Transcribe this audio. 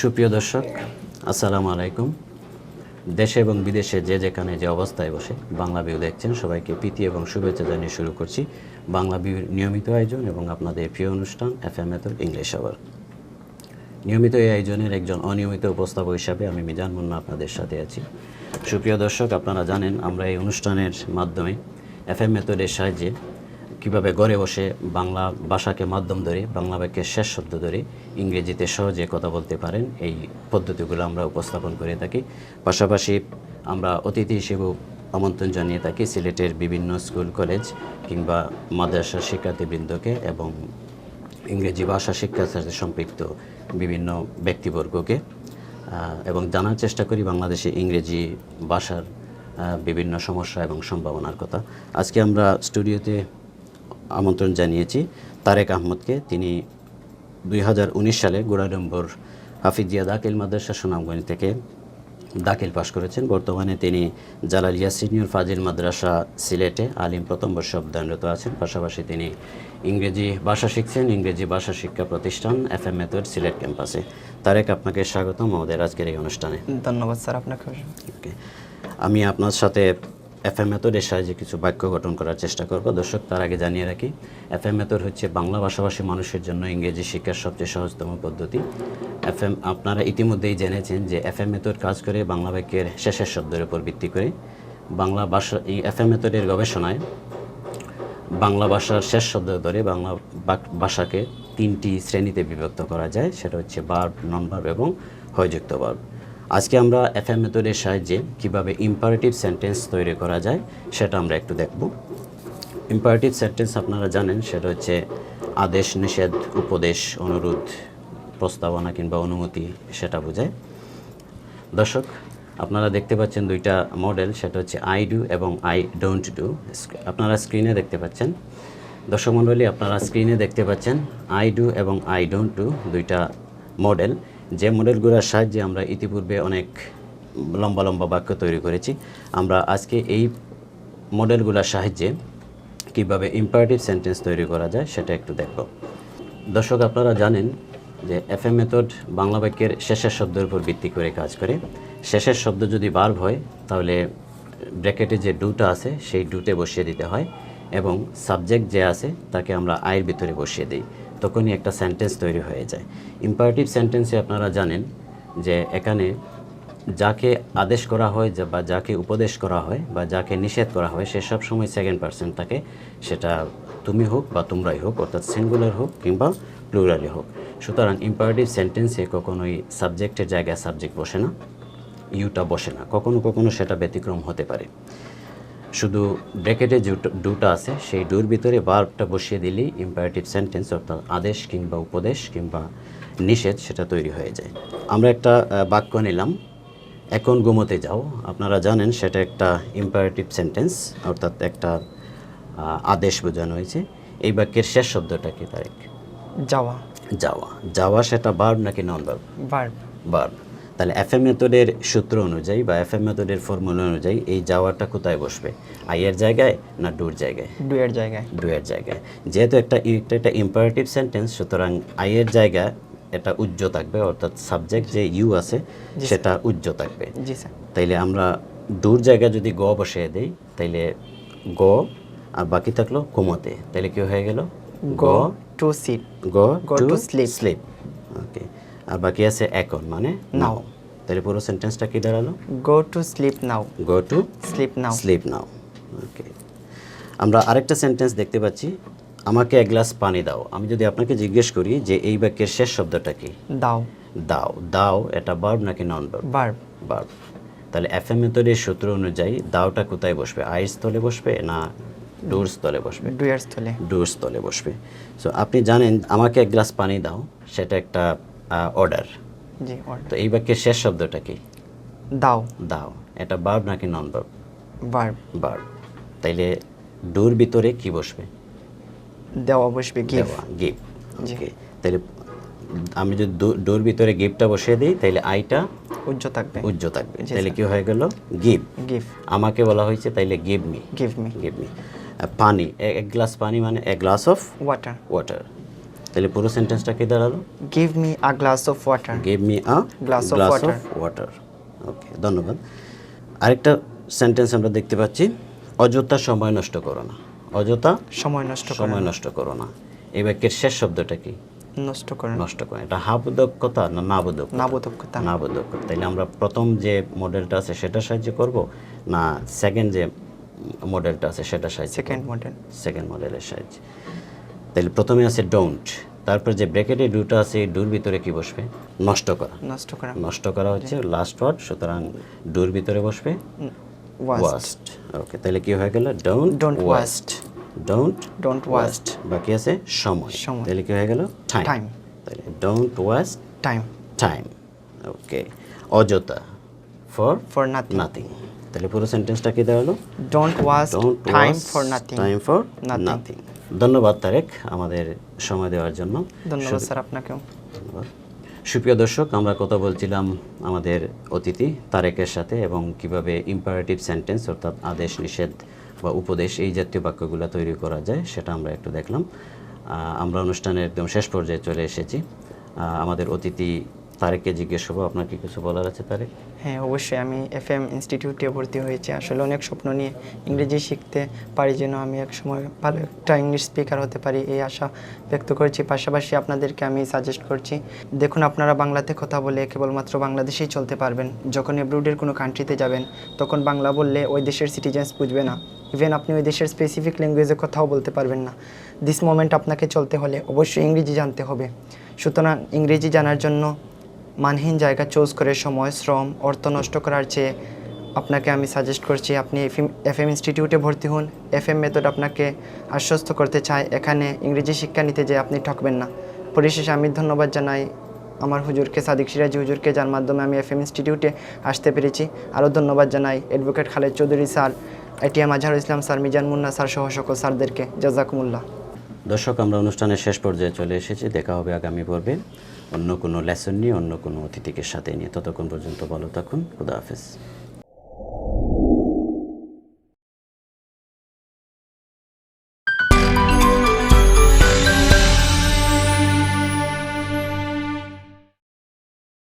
সুপ্রিয় দর্শক, আসসালামু আলাইকুম। দেশে এবং বিদেশে যে যেখানে যে অবস্থায় বসে বাংলা ভিউ দেখছেন, সবাইকে প্রীতি এবং শুভেচ্ছা জানিয়ে শুরু করছি বাংলা ভিউর নিয়মিত আয়োজন এবং আপনাদের প্রিয় অনুষ্ঠান FM মেথড ইংলিশ আওয়ার। নিয়মিত এই আয়োজনের একজন অনিয়মিত উপস্থাপক হিসাবে আমি মিজান মুন্না আপনাদের সাথে আছি। সুপ্রিয় দর্শক, আপনারা জানেন আমরা এই অনুষ্ঠানের মাধ্যমে FM মেথডের সাহায্যে কীভাবে ঘরে বসে বাংলা ভাষাকে মাধ্যম ধরে, বাংলা বাক্যের শেষ শব্দ ধরে ইংরেজিতে সহজে কথা বলতে পারেন, এই পদ্ধতিগুলো আমরা উপস্থাপন করে থাকি। পাশাপাশি আমরা অতিথি হিসেবেও আমন্ত্রণ জানিয়ে থাকি সিলেটের বিভিন্ন স্কুল, কলেজ কিংবা মাদ্রাসার শিক্ষার্থীবৃন্দকে এবং ইংরেজি ভাষা শিক্ষার সাথে সম্পৃক্ত বিভিন্ন ব্যক্তিবর্গকে, এবং জানার চেষ্টা করি বাংলাদেশে ইংরেজি ভাষার বিভিন্ন সমস্যা এবং সম্ভাবনার কথা। আজকে আমরা স্টুডিওতে আমন্ত্রণ জানিয়েছি তারেক আহমদকে। তিনি 2019 সালে গোড়াডম্বর হাফিজিয়া দাখিল মাদ্রাসা সুনামগঞ্জ থেকে দাখিল পাশ করেছেন। বর্তমানে তিনি জালালিয়া সিনিয়র ফাজিল মাদ্রাসা সিলেটে আলিম প্রথম বর্ষে অধ্যয়নরত আছেন। পাশাপাশি তিনি ইংরেজি ভাষা শিখছেন ইংরেজি ভাষা শিক্ষা প্রতিষ্ঠান FM মেথড সিলেট ক্যাম্পাসে। তারেক, আপনাকে স্বাগতম আমাদের আজকের এই অনুষ্ঠানে। ধন্যবাদ স্যার, আপনাকে। ওকে, আমি আপনার সাথে FM মেথডের সাহায্যে কিছু বাক্য গঠন করার চেষ্টা করব। দর্শক, তার আগে জানিয়ে রাখি FM মেথড হচ্ছে বাংলা ভাষাভাষী মানুষের জন্য ইংরেজি শিক্ষার সবচেয়ে সহজতম পদ্ধতি। আপনারা ইতিমধ্যেই জেনেছেন যে FM মেথড কাজ করে বাংলা বাক্যের শেষের শব্দের উপর ভিত্তি করে। বাংলা ভাষা এই FM মেথডের গবেষণায় বাংলা ভাষার শেষ শব্দ ধরে বাংলা ভাষাকে 3টি শ্রেণীতে বিভক্ত করা যায়। সেটা হচ্ছে ভার্ব, নন ভার্ব এবং হয়যুক্ত ভার্ব। আজকে আমরা FM মেথডের সাহায্যে কীভাবে ইম্পারেটিভ সেন্টেন্স তৈরি করা যায় সেটা আমরা একটু দেখব। ইম্পারেটিভ সেন্টেন্স আপনারা জানেন, সেটা হচ্ছে আদেশ, নিষেধ, উপদেশ, অনুরোধ, প্রস্তাবনা কিংবা অনুমতি, সেটা বোঝায়। দর্শক, আপনারা দেখতে পাচ্ছেন দুইটা মডেল, সেটা হচ্ছে আই ডু এবং আই ডোন্ট ডু। আপনারা স্ক্রিনে দেখতে পাচ্ছেন। দর্শক মণ্ডলী, আপনারা স্ক্রিনে দেখতে পাচ্ছেন আই ডু এবং আই ডোন্ট ডু দুইটা মডেল, যে মডেলগুলোর সাহায্যে আমরা ইতিপূর্বে অনেক লম্বা লম্বা বাক্য তৈরি করেছি। আমরা আজকে এই মডেলগুলোর সাহায্যে কীভাবে ইম্পারেটিভ সেন্টেন্স তৈরি করা যায় সেটা একটু দেখব। দর্শক, আপনারা জানেন যে FM মেথড বাংলা বাক্যের শেষের শব্দের উপর ভিত্তি করে কাজ করে। শেষের শব্দ যদি ভার্ব হয় তাহলে ব্র্যাকেটে যে ডুটা আছে সেই ডুতে বসিয়ে দিতে হয় এবং সাবজেক্ট যে আছে তাকে আমরা আয়ের ভিতরে বসিয়ে দিই, তখনই একটা সেন্টেন্স তৈরি হয়ে যায়। ইম্পারেটিভ সেন্টেন্সে আপনারা জানেন যে এখানে যাকে আদেশ করা হয় বা যাকে উপদেশ করা হয় বা যাকে নিষেধ করা হয় সে সব সময় সেকেন্ড পারসন থাকে, সেটা তুমি হোক বা তোমরাই হোক, অর্থাৎ সিঙ্গুলার হোক কিংবা প্লুরালি হোক। সুতরাং ইম্পারেটিভ সেন্টেন্সে কখনোই সাবজেক্টের জায়গায় সাবজেক্ট বসে না, ইউটা বসে না, কখনো কখনো সেটা ব্যতিক্রম হতে পারে। শুধু ব্র্যাকেটে যে ডুটা আছে সেই ডুর ভিতরে ভার্বটা বসিয়ে দিলেই ইম্পারেটিভ সেন্টেন্স, অর্থাৎ আদেশ কিংবা উপদেশ কিংবা নিষেধ, সেটা তৈরি হয়ে যায়। আমরা একটা বাক্য নিলাম, এখন ঘুমোতে যাও। আপনারা জানেন সেটা একটা ইম্পারেটিভ সেন্টেন্স, অর্থাৎ একটা আদেশ বোঝানো হয়েছে। এই বাক্যের শেষ শব্দটা কি তারেক? যাওয়া। যাওয়া। যাওয়া সেটা ভার্ব নাকি নন ভার্ব? ভার্ব। ভার্ব। তাহলে FM মেথডের সূত্র অনুযায়ী বা FM মেথডের ফর্মুলা অনুযায়ী এই যাওয়াটা কোথায় বসবে? আইয়ের জায়গায় না ডুর জায়গায়? ডুয়ের জায়গায়। ডুয়ের জায়গায়। যেহেতু একটা ইম্পারেটিভ সেন্টেন্স, সুতরাং আইয়ের জায়গায় এটা উজ্জ্ব থাকবে, অর্থাৎ সাবজেক্ট যে ইউ আছে সেটা উজ্জ্ব থাকবে। জি স্যার। তাইলে আমরা ডুর জায়গায় যদি গ বসিয়ে দেই তাইলে গ, আর বাকি থাকলো ঘুমোতে, তাইলে কি হয়ে গেল? Go to sit. Go to to sleep. Sleep. Okay, আর বাকি আছে এখন মানে নাও। তাহলে পুরো সেন্টেন্সটা কি দাঁড়ালো? Go to sleep now. Go to sleep now. Sleep now. Okay, আমরা আরেকটা সেন্টেন্স দেখতে পাচ্ছি, আমাকে এক গ্লাস পানি দাও। আমি যদি আপনাকে জিজ্ঞেস করি যে এই বাক্যের শেষ শব্দটা কি? দাও। দাও। দাও এটা ভার্ব নাকি নন ভার্ব? ভার্ব। ভার্ব। তাহলে FM মেথডের সূত্র অনুযায়ী দাওটা কোথায় বসবে? আইয়ের স্থলে বসবে না ডুর স্থলে বসবে? ডুয়ের স্থলে। ডুর স্থলে বসবে। সো আপনি জানেন আমাকে এক গ্লাস পানি দাও, সেটা একটা অর্ডার। জি, তো এই বাক্যের শেষ শব্দটা কি? দাও। দাও এটা ভার্ব নাকি নন ভার্ব? ভার্ব। ভার্ব। তাইলে ডুর ভিতরে কি বসবে? দেওয়া বসবে। গিভ। দেওয়া, গিভ। জি। ওকে, তাহলে আমি যদি ডোর ভিতরে গিভটা বসিয়ে দিই তাহলে আইটা উজ্জ্ব থাকবে। উজ্জ্ব থাকবে। জি, তাহলে স্যার। কি হয়ে গেল? গিভ। গিভ। আমাকে বলা হয়েছে তাইলে give me. Give me. Give me. পানি, এক গ্লাস পানি মানে a glass of water. Water. তাহলে পুরো সেন্টেন্সটা কি দাঁড়ালো? Give me a glass of water. Give me a Glass of glass water. Of water. Okay, ধন্যবাদ। আরেকটা সেন্টেন্স আমরা দেখতে পাচ্ছি, অযথা সময় নষ্ট করো না। অযথা সময় নষ্ট করে সময় নষ্ট করো না। এই বাক্যের শেষ শব্দটা কি? নষ্ট করে নষ্ট করে। এটা হাবোধকতা না নাবোধকতা? নাবোধকতা। নাবোধকতা। তাইলে আমরা প্রথম যে মডেলটা আছে সেটা সাহায্যে করব, না সেকেন্ড যে মডেলটা আছে সেটা সাহায্যে? Second model. সেকেন্ড মডেলের সাহায্যে। তাহলে প্রথমে আছে ডোন্ট, তারপর যে ব্র্যাকেটে ডুটা আছে এই ডুর ভিতরে কি বসবে? নষ্ট করা। নষ্ট করা। নষ্ট করা হচ্ছে লাস্ট ওয়ার্ড, সুতরাং ডুর ভিতরে বসবে ওয়াস্ট। ওয়াস্ট। ওকে, তাহলে কি হয়ে গেল? Don't Don't waste. Don't Don't waste. বাকি আছে সময়। সময়। তাহলে কি হয়ে গেল? টাইম। Time. তাহলে don't waste time. Time. Okay, অযথা ফর ফর নাথিং। নাথিং। তাহলে পুরো সেন্টেন্সটা কি দাঁড়ালো? Don't waste don't time waste for nothing. Time for Nothing. Nothing. ধন্যবাদ তারেক আমাদের সময় দেওয়ার জন্য। ধন্যবাদ স্যার আপনাকেও। ধন্যবাদ। সুপ্রিয় দর্শক, আমরা কথা বলছিলাম আমাদের অতিথি তারেকের সাথে এবং কিভাবে ইম্পারেটিভ সেন্টেন্স অর্থাৎ আদেশ, নিষেধ বা উপদেশ এই জাতীয় বাক্যগুলো তৈরি করা যায় সেটা আমরা একটু দেখলাম। আমরা অনুষ্ঠানের একদম শেষ পর্যায়ে চলে এসেছি। আমাদের অতিথি তারেককে জিজ্ঞেস করবো, আপনার কি কিছু বলার আছে তারেক? হ্যাঁ, অবশ্যই। আমি এফএম ইনস্টিটিউটে ভর্তি হয়েছি আসলে অনেক স্বপ্ন নিয়ে ইংরেজি শিখতে পারি, যেন আমি এক সময় ভালো একটা ইংলিশ স্পিকার হতে পারি এই আশা ব্যক্ত করছি। পাশাপাশি আপনাদেরকে আমি সাজেস্ট করছি, দেখুন আপনারা বাংলাতে কথা বলে কেবলমাত্র বাংলাদেশেই চলতে পারবেন। যখন এব্রুডের কোনো কান্ট্রিতে যাবেন তখন বাংলা বললে ওই দেশের সিটিজেন্স বুঝবে না, ইভেন আপনি ওই দেশের স্পেসিফিক ল্যাঙ্গুয়েজে কথাও বলতে পারবেন না। দিস মোমেন্ট আপনাকে চলতে হলে অবশ্যই ইংরেজি জানতে হবে। সুতরাং ইংরেজি জানার জন্য মানহীন জায়গা চুজ করে সময়, শ্রম, অর্থ নষ্ট করার চেয়ে আপনাকে আমি সাজেস্ট করছি আপনি এফএম ইনস্টিটিউটে ভর্তি হন। এফএম মেথড আপনাকে আশ্বস্ত করতে চায় এখানে ইংরেজি শিক্ষা নিতে যেয়ে আপনি ঠকবেন না। পরিশেষে আমি ধন্যবাদ জানাই আমার হুজুরকে, সাদিক সিরাজি হুজুরকে, যার মাধ্যমে আমি এফএম ইনস্টিটিউটে আসতে পেরেছি। আরও ধন্যবাদ জানাই advocate Khaled Chowdhury sir, ITM Azharul Islam sir, Mizan Munna sir সহ সকল স্যারদেরকে। জাযাকুমুল্লাহ। দর্শক, আমরা অনুষ্ঠানের শেষ পর্যায়ে চলে এসেছি। দেখা হবে আগামী পর্বে অন্য কোনো লেসন নিয়ে, অন্য কোনো অতিথিকে সাথে নিয়ে। ততক্ষণ পর্যন্ত ভালো থাকুন। খুদা হাফেজ।